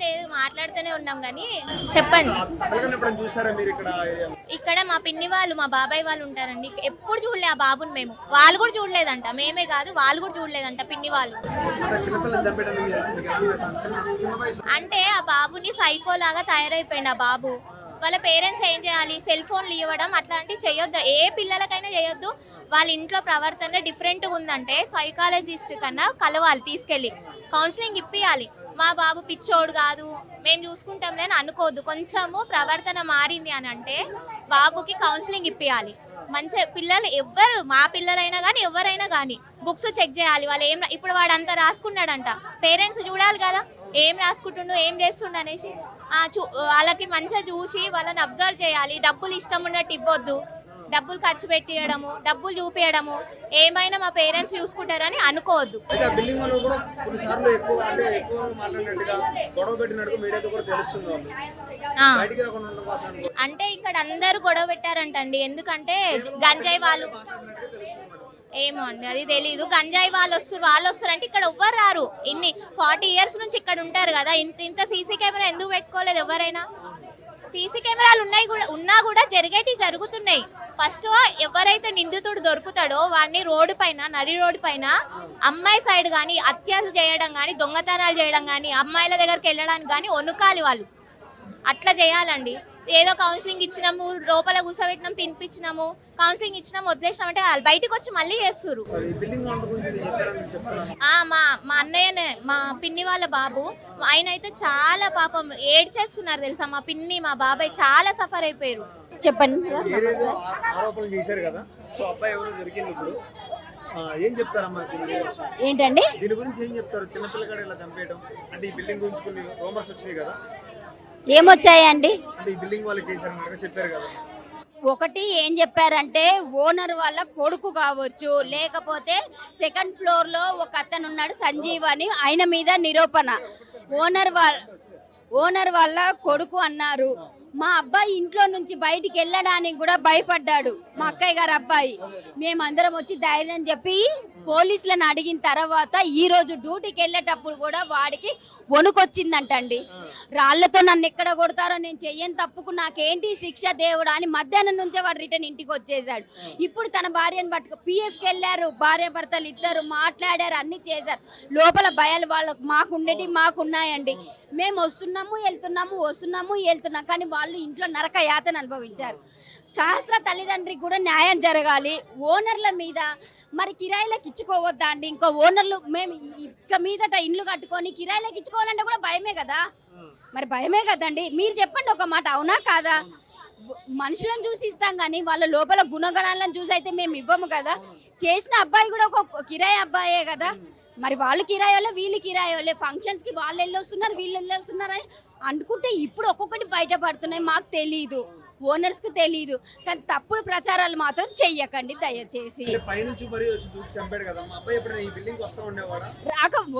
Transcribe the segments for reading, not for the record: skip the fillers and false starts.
లేదు, మాట్లాడుతూనే ఉన్నాం కానీ చెప్పండి. ఇక్కడ మా పిన్ని వాళ్ళు, మా బాబాయ్ వాళ్ళు ఉంటారండి. ఎప్పుడు చూడలే ఆ బాబుని మేము. వాళ్ళు కూడా చూడలేదంట, మేమే కాదు వాళ్ళు కూడా చూడలేదంట పిన్ని వాళ్ళు. అంటే ఆ బాబుని సైకో లాగా తయారైపోయింది ఆ బాబు. వాళ్ళ పేరెంట్స్ ఏం చేయాలి? సెల్ ఫోన్లు ఇవ్వడం అట్లాంటివి చేయొద్దు, ఏ పిల్లలకైనా చేయొద్దు. వాళ్ళ ఇంట్లో ప్రవర్తన డిఫరెంట్గా ఉందంటే సైకాలజిస్ట్ కన్నా కలవాలి, తీసుకెళ్ళి కౌన్సిలింగ్ ఇప్పియాలి. మా బాబు పిచ్చోడు కాదు, మేము చూసుకుంటాంలే అని అనుకోవద్దు. కొంచెము ప్రవర్తన మారింది అని అంటే బాబుకి కౌన్సిలింగ్ ఇప్పియాలి. మంచిగా పిల్లలు ఎవ్వరు, మా పిల్లలైనా కానీ ఎవరైనా కానీ బుక్స్ చెక్ చేయాలి. వాళ్ళు ఏం ఇప్పుడు వాడు అంతా రాసుకున్నాడంట, పేరెంట్స్ చూడాలి కదా ఏం రాసుకుంటుండు ఏం చేస్తుండు అనేసి. వాళ్ళకి మంచిగా చూసి వాళ్ళని అబ్జర్వ్ చేయాలి. డబ్బులు ఇష్టం ఉన్నట్టు ఇవ్వద్దు, డబ్బులు ఖర్చు పెట్టియడము, డబ్బులు చూపించడము ఏమైనా మా పేరెంట్స్ చూసుకుంటారని అనుకోవద్దు. అంటే ఇక్కడ అందరూ గొడవ పెట్టారంటండి. ఎందుకంటే గంజాయి వాళ్ళు, ఏమో అండి అది తెలీదు. గంజాయి వాళ్ళు వస్తారు అంటే ఇక్కడ ఎవ్వరు రారు. ఇన్ని 40 years నుంచి ఇక్కడ ఉంటారు కదా, ఇంత సీసీ కెమెరా ఎందుకు పెట్టుకోలేదు ఎవరైనా? సీసీ కెమెరాలు ఉన్నా కూడా జరుగుతున్నాయి. ఫస్ట్ ఎవరైతే నిందితుడు దొరుకుతాడో వాడిని రోడ్డు పైన, నడి రోడ్డు పైన అమ్మాయి సైడ్ కానీ హత్యలు చేయడం కానీ దొంగతనాలు చేయడం కానీ అమ్మాయిల దగ్గరికి వెళ్ళడానికి కానీ వణుకాలి వాళ్ళు. అట్లా చేయాలండి. ఏదో కౌన్సిలింగ్ ఇచ్చినాము, లోపల కూర్చోబెట్టినాం, తినిపించినాము, కౌన్సిలింగ్ ఇచ్చినాము, వదిలేసినాం అంటే వాళ్ళు బయటకు వచ్చి మళ్ళీ చేస్తారు. మా అన్నయ్యనే, మా పిన్ని వాళ్ళ బాబు, ఆయన అయితే చాలా పాపం ఏడ్చేస్తున్నారు తెలుసా. మా పిన్ని మా బాబాయ్ చాలా సఫర్ అయిపోయారు. చెప్పండి. ఏంటండి దీని గురించి ఏం చెప్తారు? చిన్నపిల్లగాడు ఇలా చంపేయడం అంటే ఈ బిల్డింగ్ గురించి రూమర్స్ వచ్చినాయి కదా, ఏమొచ్చాయండి? అంటే ఈ బిల్డింగ్ వాళ్ళు చేశారని చెప్పారు కదా. ఒకటి ఏం చెప్పారంటే ఓనర్ వాళ్ళ కొడుకు కావచ్చు, లేకపోతే సెకండ్ ఫ్లోర్ లో ఒక అతను ఉన్నాడు సంజీవ్ అని, ఆయన మీద నిరూపణ. ఓనర్ వాళ్ళ కొడుకు అన్నారు. మా అబ్బాయి ఇంట్లో నుంచి బయటికి వెళ్ళడానికి కూడా భయపడ్డాడు, మా అక్కయ్య గారు అబ్బాయి. మేమందరం వచ్చి ధైర్యం చెప్పి పోలీసులను అడిగిన తర్వాత ఈ రోజు డ్యూటీకి వెళ్ళేటప్పుడు కూడా వాడికి వణుకొచ్చిందంటండి. రాళ్లతో నన్ను ఎక్కడ కొడతారో, నేను చెయ్యని తప్పుకు నాకేంటి శిక్ష దేవుడా అని మధ్యాహ్నం నుంచే వాడు రిటర్న్ ఇంటికి వచ్చేసాడు. ఇప్పుడు తన భార్యను పట్టుకు పిఎఫ్కి వెళ్ళారు, భార్య భర్తలు ఇద్దరు మాట్లాడారు, అన్ని చేశారు. లోపల భయాలు వాళ్ళకు మాకున్నాయండి. మేము వస్తున్నాము వెళ్తున్నాం కానీ వాళ్ళు ఇంట్లో నరక యాతన అనుభవించారు. సహస్ర తల్లిదండ్రికి కూడా న్యాయం జరగాలి. ఓనర్ల మీద మరి కిరాయిలకు ఇచ్చుకోవద్దా అండి? ఇంకో ఓనర్లు మేము ఇక మీదట ఇండ్లు కట్టుకొని కిరాయిలకు ఇచ్చుకోవాలంటే కూడా భయమే కదా, మరి భయమే కదండి. మీరు చెప్పండి ఒక మాట, అవునా కాదా? మనుషులను చూసి ఇస్తాం కానీ వాళ్ళ లోపల గుణగణాలను చూసి అయితే మేము ఇవ్వము కదా. చేసిన అబ్బాయి కూడా ఒక కిరాయి అబ్బాయే కదా, మరి వాళ్ళు కిరాయోలే వీళ్ళు కిరాయోలే, ఫంక్షన్స్కి వాళ్ళు వెళ్ళొస్తున్నారు వీళ్ళు వెళ్ళొస్తున్నారు అని అనుకుంటే ఇప్పుడు ఒక్కొక్కటి బయటపడుతున్నాయి. మాకు తెలీదు, ఓనర్స్కి తెలీదు, కానీ తప్పుడు ప్రచారాలు మాత్రం చెయ్యకండి దయచేసి.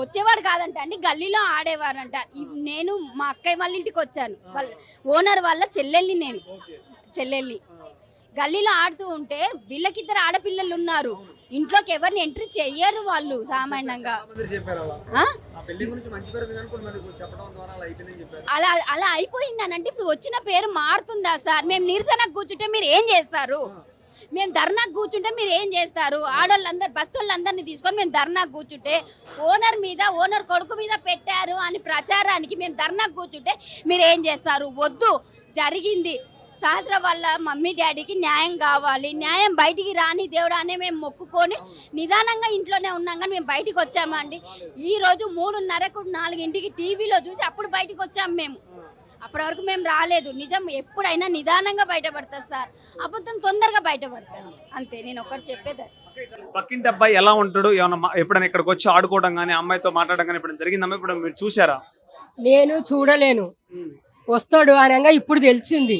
వచ్చేవాడు కాదంట అండి, గల్లీలో ఆడేవారంట. నేను మా అక్కయ్య వాళ్ళ ఇంటికి వచ్చాను, ఓనర్ వాళ్ళ చెల్లెల్ని గల్లీలో ఆడుతూ ఉంటే వీళ్ళకిద్దరు ఆడపిల్లలు ఉన్నారు, ఇంట్లోకి ఎవరిని ఎంట్రీ చెయ్యరు వాళ్ళు సామాన్యంగా. అలా అయిపోయింది అని అంటే ఇప్పుడు వచ్చిన పేరు మారుతుందా సార్? మేము నిరసనకు కూర్చుంటే మీరు ఏం చేస్తారు? మేము ధర్నాకు కూర్చుంటే మీరు ఏం చేస్తారు? ఆడవాళ్ళందరూ బస్తోళ్ళందరినీ తీసుకొని మేము ధర్నాకు కూర్చుంటే, ఓనర్ కొడుకు మీద పెట్టారు అని ప్రచారానికి మేము ధర్నాకు కూర్చుంటే మీరు ఏం చేస్తారు? వద్దు, జరిగింది. సహస్ర వాళ్ళ మమ్మీ డాడీకి న్యాయం కావాలి, న్యాయం బయటికి రాని దేవుడు అనే మేము మొక్కుకొని నిదానంగా ఇంట్లోనే ఉన్నాం. కానీ మేము బయటికి వచ్చామా అండి? ఈ రోజు 3:30కు 4ంటికి టీవీలో చూసి అప్పుడు బయటికి వచ్చాము మేము. అప్పటి వరకు మేము రాలేదు. నిజం ఎప్పుడైనా నిదానంగా బయటపడుతుంది సార్, అబద్ధం తొందరగా బయటపడుతుంది. అంతే నేను ఒకటి చెప్పేది. పక్కింటి అబ్బాయి ఎలా ఉంటాడు? ఏమన్నా ఎప్పుడైనా ఇక్కడికి వచ్చి ఆడుకోవడం కానీ అమ్మాయితో మాట్లాడడం కానీ ఇప్పుడు జరిగిందమ్మా? ఇప్పుడు మీరు చూసారా? నేను చూడలేను, వస్తాడు అనగా ఇప్పుడు తెలిసింది.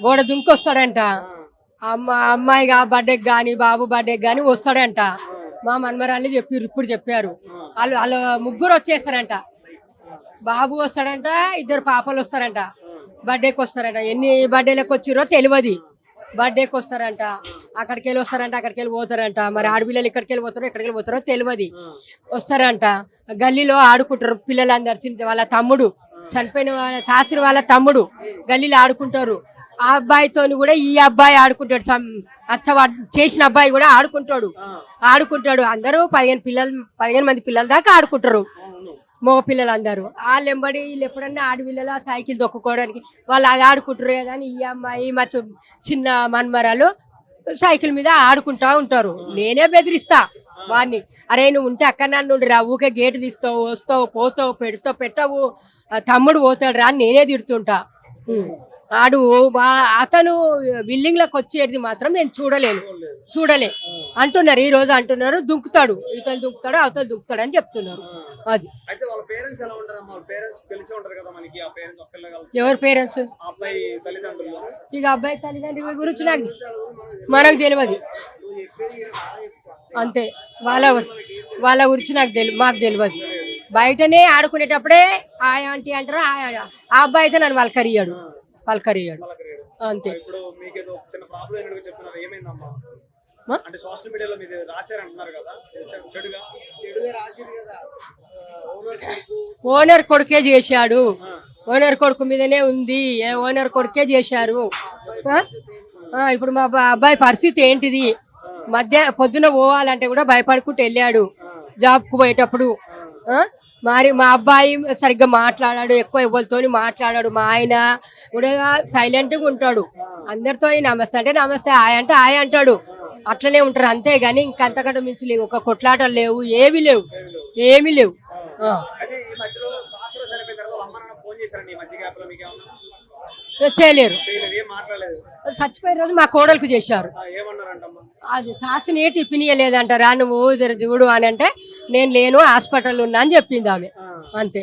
గోడ దుంకి వస్తాడంట, అమ్మాయి బర్త్డేకి కానీ బాబు బర్త్డేకి కానీ వస్తాడంట. మా మన్మరాళ్ళు ఇప్పుడు చెప్పారు. వాళ్ళ ముగ్గురు వచ్చేస్తారంట. బాబు వస్తాడంట, 2 పాపలు వస్తారంట, బర్త్డేకి వస్తారంట. ఎన్ని బర్త్డేలకు వచ్చిరో తెలియదు, బర్త్డేకి వస్తారంట. అక్కడికి వెళ్ళి వస్తారంట, అక్కడికి వెళ్ళి పోతారంట. మరి ఆడపిల్లలు ఇక్కడికి వెళ్ళి పోతారో ఎక్కడికి వెళ్ళి పోతారో తెలియదు. వస్తారంట, గల్లీలో ఆడుకుంటారు పిల్లలందరు. వాళ్ళ తమ్ముడు చనిపోయిన వాళ్ళ శాస్త్రి వాళ్ళ తమ్ముడు గల్లీలో ఆడుకుంటారు. ఆ అబ్బాయితోని కూడా ఈ అబ్బాయి ఆడుకుంటాడు. చేసిన అబ్బాయి కూడా ఆడుకుంటాడు. అందరూ 15 మంది పిల్లల దాకా ఆడుకుంటారు. మగ పిల్లలు అందరూ వాళ్ళు ఎంబడి వీళ్ళు ఎప్పుడన్నా ఆడపిల్లల సైకిల్ తొక్కుకోవడానికి వాళ్ళు అది ఆడుకుంటారు కదా అని ఈ అమ్మాయి మా చిన్న మన్మరాలు సైకిల్ మీద ఆడుకుంటా ఉంటారు. నేనే బెదిరిస్తా వాడిని, అరే నువ్వు ఉంటే అక్కడ నుండి రా, ఊకే గేటు తీస్తావు, వస్తావు, పోతావు, పెట్టవు, తమ్ముడు పోతాడు రా అని నేనే తిడుతుంటా. అతను బిల్డింగ్ లకు వచ్చేది మాత్రం నేను చూడలే అంటున్నారు. ఈ రోజు అంటున్నారు దుంకుతాడు, ఇతను దుంకుతాడు, అవతలు దుంకుతాడు అని చెప్తున్నారు. అది ఎవరి పేరెంట్స్? ఇక అబ్బాయి తల్లిదండ్రుల గురించి మనకు తెలియదు. అంతే, వాళ్ళ గురించి మాకు తెలియదు. బయటనే ఆడుకునేటప్పుడే ఆయా ఆంటీ అంటారు. ఆ అబ్బాయి అయితే నన్ను పలకరియాడు అంతే. ఓనర్ కొడుకే చేశాడు, ఓనర్ కొడుకు మీదనే ఉంది, ఓనర్ కొడుకే చేశారు. ఇప్పుడు మా అబ్బాయి పరిస్థితి ఏంటిది? పొద్దున పోవాలంటే కూడా భయపడుకుంటూ వెళ్ళాడు జాబ్కు పోయేటప్పుడు. మరి మా అబ్బాయి సరిగ్గా మాట్లాడాడు, ఎక్కువ ఎవరితో మాట్లాడాడు. మా ఆయన కూడా సైలెంట్గా ఉంటాడు, అందరితో నమస్తే అంటే నమస్తే, ఆయ అంటే ఆయ అంటాడు. అట్లనే ఉంటారు అంతేగాని ఇంకంతకంటే మించి లేవు. ఒక కొట్లాటలు లేవు, ఏమీ లేవు. చేయలేరు. చచ్చిపోయే రోజు మా కోడలకు చేశారు. అది శాసన ఏ టిఫిన్ ఇయ్యలేదంటారా, నువ్వు చూడు అని అంటే నేను లేను, హాస్పిటల్ ఉన్నా అని చెప్పింది ఆమె. అంతే.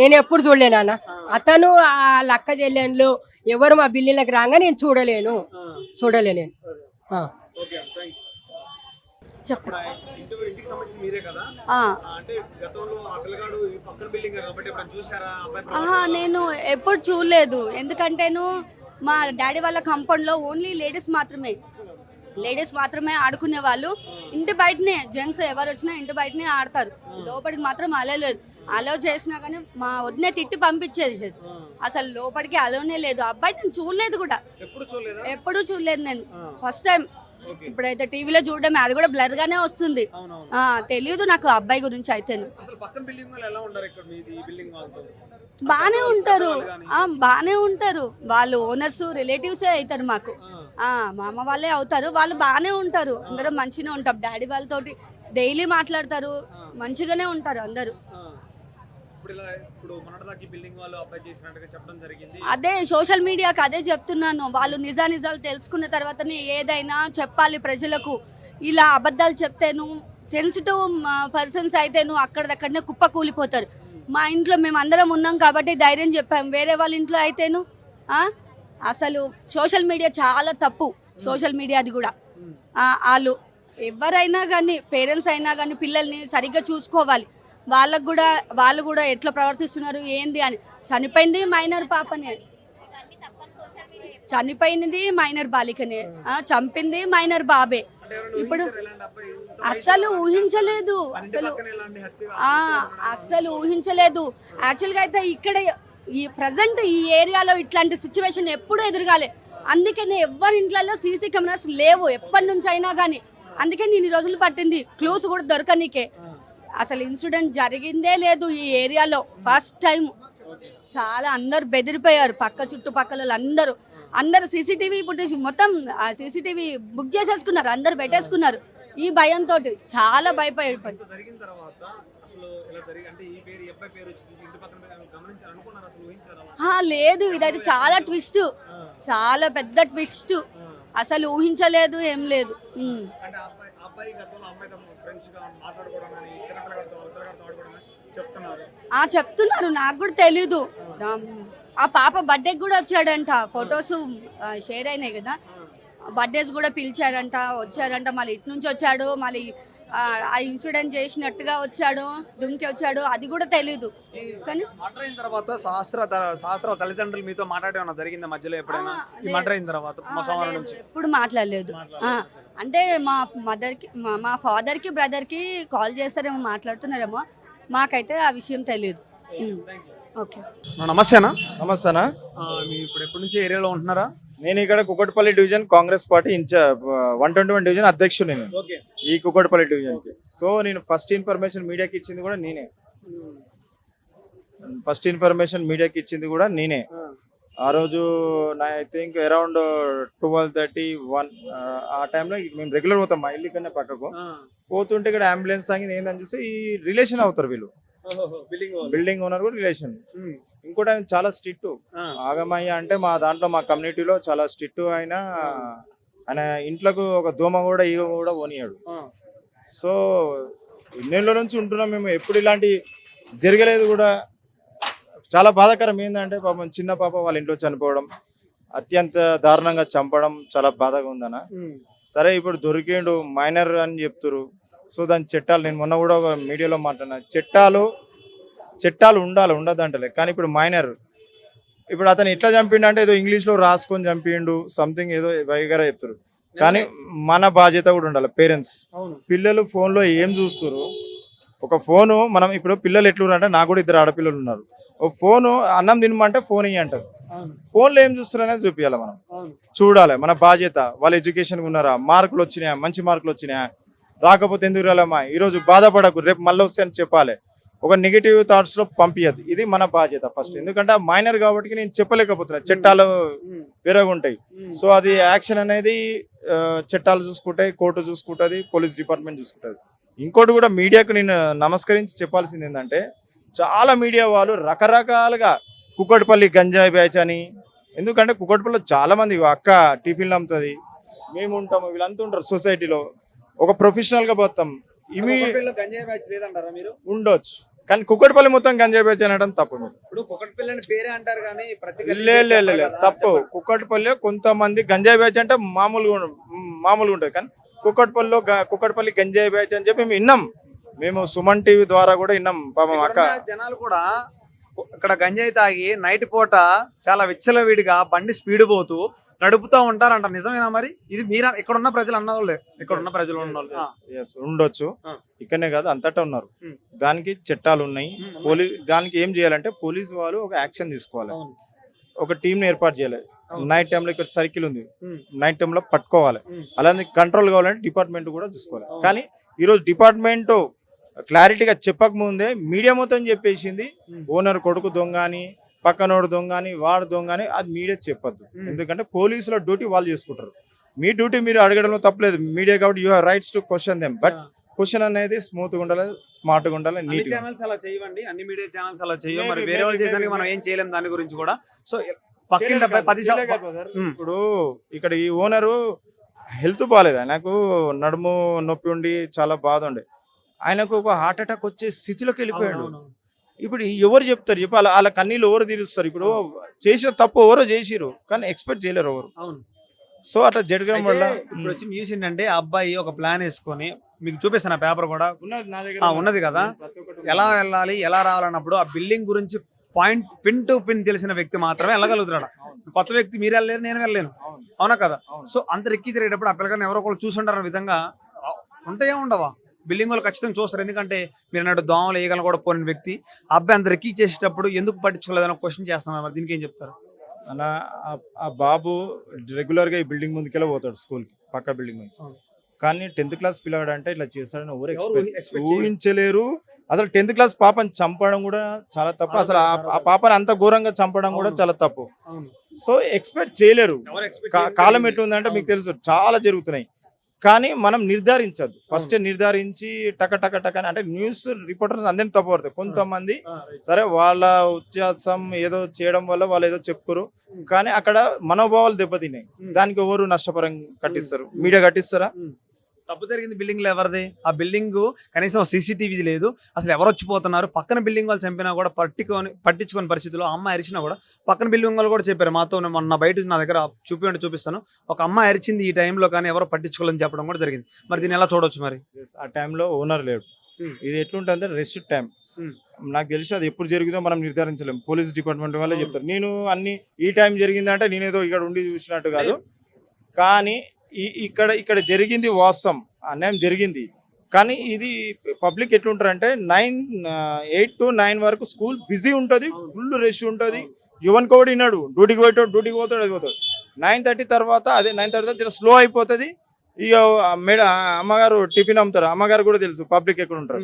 నేను ఎప్పుడు చూడలేనా? అతను ఆ లక్క చెల్లెళ్ళు ఎవరు మా బిల్డింగ్లకు రాగా నేను చూడలేను. నేను ఎప్పుడు చూడలేదు. ఎందుకంటేను మా డాడీ వాళ్ళ కాంపౌండ్ లో ఓన్లీ లేడీస్ మాత్రమే ఆడుకునే వాళ్ళు. ఇంటి బయటనే జెంట్స్ ఎవరు వచ్చినా ఇంటి బయటనే ఆడతారు, లోపలికి మాత్రం అలో లేదు. అలో చేసినా కానీ మా వదినే తిట్టి పంపించేది, అసలు లోపలికి అలోనే లేదు. అబ్బాయి నేను చూడలేదు కూడా, ఎప్పుడు చూడలేదు నేను, ఫస్ట్ టైం. ఇప్పుడైతే టీవీలో చూడడమే, అది కూడా బ్లర్ గానే వస్తుంది. తెలియదు నాకు అబ్బాయి గురించి. అయితే బానే ఉంటారు వాళ్ళు. ఓనర్స్ రిలేటివ్సే అవుతారు మాకు, మామ వాళ్ళే అవుతారు. వాళ్ళు బానే ఉంటారు, అందరూ మంచిగానే ఉంటారు. డాడీ వాళ్ళతోటి డైలీ మాట్లాడతారు, మంచిగానే ఉంటారు అందరూ. అదే సోషల్ మీడియాకి అదే చెప్తున్నాను, వాళ్ళు నిజాలు తెలుసుకున్న తర్వాతనే ఏదైనా చెప్పాలి ప్రజలకు. ఇలా అబద్ధాలు చెప్తేను సెన్సిటివ్ పర్సన్స్ అయితేను అక్కడనే కుప్ప కూలిపోతారు. మా ఇంట్లో మేము అందరం ఉన్నాం కాబట్టి ధైర్యం చెప్పాం. వేరే వాళ్ళ ఇంట్లో అయితేను అసలు సోషల్ మీడియా చాలా తప్పు. సోషల్ మీడియాది కూడా వాళ్ళు ఎవరైనా కానీ, పేరెంట్స్ అయినా కానీ పిల్లల్ని సరిగ్గా చూసుకోవాలి. వాళ్ళు కూడా ఎట్లా ప్రవర్తిస్తున్నారు ఏంది అని. చనిపోయింది మైనర్ పాపనే, చనిపోయినది మైనర్ బాలికనే, చంపింది మైనర్ బాబే. ఇప్పుడు అస్సలు ఊహించలేదు. యాక్చువల్గా అయితే ఇక్కడ ఈ ప్రజెంట్ ఈ ఏరియాలో ఇట్లాంటి సిచ్యువేషన్ ఎప్పుడూ ఎదురుగాలే. అందుకనే ఎవరి ఇంట్లో సీసీ కెమెరాస్ లేవు ఎప్పటి నుంచి అయినా కానీ. అందుకే నేను ఈ రోజులు పట్టింది క్లూస్ కూడా దొరకనీకే. అసలు ఇన్సిడెంట్ జరిగిందే లేదు ఈ ఏరియాలో, ఫస్ట్ టైం. చాలా అందరు బెదిరిపోయారు, చుట్టుపక్కల అందరూ సీసీటీవీ ఫుటేజ్ మొత్తం సీసీటీవీ బుక్ చేసేసుకున్నారు, అందరు పెట్టేసుకున్నారు. ఈ భయంతో చాలా భయపడి. లేదు, ఇదైతే చాలా ట్విస్ట్, చాలా పెద్ద ట్విస్ట్. అసలు ఊహించలేదు, ఏం లేదు. చెప్తున్నారు, నాకు కూడా తెలీదు. ఆ పాప బర్త్డేకి కూడా వచ్చాడంట, ఫొటోస్ షేర్ అయినాయి కదా, బర్త్డేస్ కూడా పిలిచారంట, వచ్చారంట. మళ్ళీ ఇటు నుంచి వచ్చాడు, మళ్ళీ ఆ ఇన్సిడెంట్ చేసినట్టుగా వచ్చాడు, దుంకి వచ్చాడు, అది కూడా తెలీదు. కానీ మర్డర్ అయిన తర్వాత శాస్త్ర తల్లిదండ్రులు మీతో మాట్లాడేమన్నా జరిగిందా మధ్యలో ఎప్పుడైనా? ఈ లేదు. మర్డర్ అయిన తర్వాత సోమవారం లేదు, నుంచి ఎప్పుడు మాట్లాడలేదు. అంటే మా మదర్కి మా ఫాదర్కి బ్రదర్కి కాల్ చేస్తారేమో, మాట్లాడుతున్నారేమో, మాకైతే ఆ విషయం తెలియదు. ఓకే. నమస్తేనా? నమస్తేనా. మీరు ఇప్పుడు ఎప్పటి నుంచి ఏరియాలో ఉంటున్నారా? నేను ఇక్కడ Kukatpally division Congress party 121 division అధ్యక్షుడు నేను ఓకే. ఈ కుకట్పల్లి డివిజన్ కి. సో నేను ఫస్ట్ ఇన్ఫర్మేషన్ మీడియాకి ఇచ్చింది కూడా నేనే. ఆ రోజు ఐ థింక్ అరౌండ్ 12:31 ఆ టైంలో మేము రెగ్యులర్ పోతాం మా ఇల్లు కన్నా పక్కకు. పోతుంటే ఇక్కడ అంబులెన్స్ ఆగింది, ఏందని చూస్తే ఈ రిలేషన్ అవుతారు వీళ్ళు, బిల్డింగ్ ఓనర్ కూడా రిలేషన్. ఇంకోటి ఆయన చాలా స్ట్రిక్ట్. ఆగమయ్య అంటే మా దాంట్లో మా కమ్యూనిటీలో చాలా స్ట్రిక్ట్. ఆయన ఇంట్లోకి ఒక దోమ కూడా ఈగ కూడా పోనీయాడు. సో ఇన్నేళ్ళ నుంచి ఉంటున్నాం మేము, ఎప్పుడు ఇలాంటి జరగలేదు కూడా. చాలా బాధాకరం ఏంటంటే పాపం చిన్న పాప వాళ్ళ ఇంట్లో చనిపోవడం, అత్యంత దారుణంగా చంపడం చాలా బాధగా ఉందన్న. సరే ఇప్పుడు దొరికిండు, మైనర్ అని చెప్తున్నారు. సో దాని చట్టాలు, నేను మొన్న కూడా ఒక మీడియాలో మాట్లాడినా, చట్టాలు ఉండదంటలే. కానీ ఇప్పుడు మైనర్, ఇప్పుడు అతను ఎట్లా చంపిండు అంటే ఏదో ఇంగ్లీష్లో రాసుకొని చంపిండు, సంథింగ్ ఏదో వైగర చెప్తారు. కానీ మన బాధ్యత కూడా ఉండాలి పేరెంట్స్. పిల్లలు ఫోన్లో ఏం చూస్తారు? ఒక ఫోను మనం ఇప్పుడు పిల్లలు ఎట్లున్నారు అంటే, నాకు కూడా 2 ఆడపిల్లలు ఉన్నారు. ఒక ఫోను అన్నం తినమంటే ఫోన్ ఇయ్యి అంటారు. ఫోన్లో ఏం చూస్తారు అనేది చూపించాలి, మనం చూడాలి. మన బాధ్యత. వాళ్ళ ఎడ్యుకేషన్ ఉన్నారా, మార్కులు వచ్చినాయా, మంచి మార్కులు వచ్చినాయా, రాకపోతే ఎందుకు రాలేమా, ఈరోజు బాధపడకు, రేపు మళ్ళీ వస్తే అని చెప్పాలి. ఒక నెగిటివ్ థాట్స్ లో పంపించద్దు. ఇది మన బాధ్యత ఫస్ట్. ఎందుకంటే మైనర్ కాబట్టి నేను చెప్పలేకపోతున్నా, చట్టాలు వేరేగా ఉంటాయి. సో అది యాక్షన్ అనేది చట్టాలు చూసుకుంటాయి, కోర్టు చూసుకుంటుంది, పోలీస్ డిపార్ట్మెంట్ చూసుకుంటుంది. ఇంకోటి కూడా మీడియాకు నేను నమస్కరించి చెప్పాల్సింది ఏంటంటే, చాలా మీడియా వాళ్ళు రకరకాలుగా కుకట్పల్లి గంజాయి బ్యాచ్ అని, ఎందుకంటే కుకట్పల్లిలో చాలా మంది అక్క టిఫిన్లు అమ్ముతుంది, మేము ఉంటాము, వీళ్ళంతా ఉంటారు సొసైటీలో. ఒక ప్రొఫెషనల్ గా పోతాం. గంజాయి బ్యాచ్ లేదంటారా మీరు? ఉండొచ్చు, కానీ కుకట్పల్లి మొత్తం గంజాయి బ్యాచ్ అనడం తప్పు. ఇప్పుడు కుకట్పల్లి అని పేరే అంటారు కానీ తప్పు. కుకట్పల్లి కొంతమంది గంజాయి బ్యాచ్ అంటే మామూలుగా ఉంటుంది, కానీ కుకట్పల్లి గంజాయి బ్యాచ్ అని చెప్పి మేము విన్నాం. మేము సుమన్ టీవీ ద్వారా కూడా విన్నాం. పాపం అక్క జనాలు కూడా ఇక్కడ గంజాయి తాగి నైట్ పూట చాలా విచ్చలవిడిగా బండి స్పీడ్ పోతూ నడుపుతూ ఉంటారంట. నిజమేనా మరి? ఇది మీరు ఇక్కడ ఉన్న ప్రజలు అన్నవాళ్ళే, ఇక్కడ ఉన్న ప్రజలు ఉండొచ్చు, ఇక్కడనే కాదు అంతటా ఉన్నారు. దానికి చట్టాలు ఉన్నాయి. దానికి ఏం చేయాలంటే పోలీసు వాళ్ళు ఒక యాక్షన్ తీసుకోవాలి, ఒక టీంని ఏర్పాటు చేయాలి. నైట్ టైంలో ఇక్కడ సర్కిల్ ఉంది, నైట్ టైంలో పట్టుకోవాలి. అలానే కంట్రోల్ కావాలంటే డిపార్ట్మెంట్ కూడా చూసుకోవాలి. కానీ ఈరోజు డిపార్ట్మెంట్ క్లారిటీగా చెప్పక ముందే మీడియా మొత్తం చెప్పేసింది, ఓనర్ కొడుకు దొంగ అని, పక్కనోడు దొంగ అని, వాడు దొంగ అని. అది మీడియా చెప్పొద్దు, ఎందుకంటే పోలీసుల డ్యూటీ వాళ్ళు చేసుకుంటారు. మీ డ్యూటీ మీరు అడగడంలో తప్పలేదు, మీడియా కాబట్టి you have rights to question them. But question అనేది స్మూత్ గా ఉండాలి, స్మార్ట్ గా ఉండాలి. అన్ని ఛానల్స్ అలా చేయవండి, అన్ని మీడియా ఛానల్స్ అలా చేయవు. మరి వేరే వాళ్ళు చేసానికి మనం ఏం చేయలేం దాని గురించి కూడా. సో పక్కింటి 10 ఇప్పుడు ఇక్కడ ఈ ఓనరు హెల్త్ బాగాలేదు, ఆయనకు నడుము నొప్పి ఉండి చాలా బాధ ఉండే, ఆయనకు ఒక హార్ట్ అటాక్ వచ్చే స్థితిలోకి వెళ్ళిపోయాడు. ఇప్పుడు ఎవరు చెప్తారు చెప్పి, వాళ్ళ కన్నీళ్ళు ఎవరు తీరుస్తారు? ఇప్పుడు చేసిన తప్పు ఎవరో చేసిరు, కానీ ఎక్స్పెక్ట్ చేయలేరు ఎవరు. సో అట్లా జరగడం వల్ల ఇప్పుడు వచ్చి న్యూస్ ఏంటంటే, ఆ అబ్బాయి ఒక ప్లాన్ వేసుకొని, మీకు చూపిస్తాను పేపర్ కూడా ఉన్నది కదా, ఎలా వెళ్ళాలి ఎలా రావాలన్నప్పుడు ఆ బిల్డింగ్ గురించి పాయింట్ పిన్ టు పిన్ తెలిసిన వ్యక్తి మాత్రమే వెళ్ళగలుగుతాడు. కొత్త వ్యక్తి మీరు వెళ్ళలేరు, నేను వెళ్ళలేను, అవునా కదా? సో అంత రెక్కి తిరిగేటప్పుడు ఆ పిల్లగారిని ఎవరో ఒకళ్ళు చూసుంటారన్న విధంగా ఉంటాయే ఉండవా? బిల్డింగ్ వాళ్ళు ఖచ్చితంగా చూస్తారు. ఎందుకంటే మీరు అన్నట్టు దోమలు వేయగలను కూడా పోయిన వ్యక్తి ఆ అబ్బాయి అంత రెక్కి చేసేటప్పుడు ఎందుకు పట్టించుకోలేదని క్వశ్చన్ చేస్తాం. మరి దీనికి ఏం చెప్తారు? అలా ఆ బాబు రెగ్యులర్ గా ఈ బిల్డింగ్ ముందుకెళ్ళి పోతాడు, స్కూల్ కి పక్క బిల్డింగ్ ముందు. కానీ 10th క్లాస్ పిల్లగాడు అంటే ఇట్లా చేస్తాడని ఎవరు ఊహించలేరు. అసలు 10th క్లాస్ పాపని చంపడం కూడా చాలా తప్పు. అసలు ఆ పాపని అంత ఘోరంగా చంపడం కూడా చాలా తప్పు. సో ఎక్స్పెక్ట్ చేయలేరు. కాలం ఎట్లుందంటే మీకు తెలుసు, చాలా జరుగుతున్నాయి. కానీ మనం నిర్ధారించద్దు, ఫస్ట్ నిర్ధారించి టక టక టక అంటే న్యూస్ రిపోర్టర్స్ అందరినీ తప్పబడతాయి. కొంతమంది సరే వాళ్ళ ఉత్సాహం ఏదో చేయడం వల్ల వాళ్ళు ఏదో చెప్పుకోరు, కానీ అక్కడ మనోభావాలు దెబ్బతిన్నాయి. దానికి ఎవరు నష్టపరం కట్టిస్తారు? మీడియా కట్టిస్తారా? తప్పు జరిగింది బిల్డింగ్ లో ఎవరిది? ఆ బిల్డింగ్ కనీసం సీసీటీవీ లేదు, అసలు ఎవరు వచ్చిపోతున్నారు, పక్కన బిల్డింగ్ వాళ్ళు చంపినా కూడా పట్టించుకొని పరిస్థితుల్లో అమ్మాయి అరిచినా కూడా పక్కన బిల్డింగ్ వాళ్ళు కూడా చెప్పారు మాతో. మొన్న బయట నా దగ్గర చూపిస్తాను, ఒక అమ్మాయి అరిచింది ఈ టైంలో కానీ ఎవరో పట్టించుకోవాలని చెప్పడం కూడా జరిగింది. మరి దీన్ని ఎలా చూడొచ్చు మరి? Yes, ఆ టైంలో ఓనర్ లేడు. ఇది ఎట్లుంటుంది రెస్ట్ టైం. నాకు తెలిసి అది ఎప్పుడు జరిగిందో మనం నిర్ధారించలేము, పోలీస్ డిపార్ట్మెంట్ వాళ్ళే చెప్తారు. నేను అన్ని ఈ టైం జరిగిందంటే నేనేదో ఇక్కడ ఉండి చూసినట్టు కాదు, కానీ ఇక్కడ జరిగింది వాస్తవం, అన్యాయం జరిగింది. కానీ ఇది పబ్లిక్ ఎట్లుంటారంటే 8 to 9 వరకు స్కూల్ బిజీ ఉంటుంది, ఫుల్ రష్ ఉంటుంది. యువన్ కూడా విన్నాడు, డ్యూటీకి పోతాడు అది పోతాడు. 9:30 తర్వాత అదే 9:30 జర స్లో అయిపోతుంది. ఇక అమ్మగారు టిఫిన్ అమ్ముతారు, అమ్మగారు కూడా తెలుసు పబ్లిక్ ఎక్కడ ఉంటారు.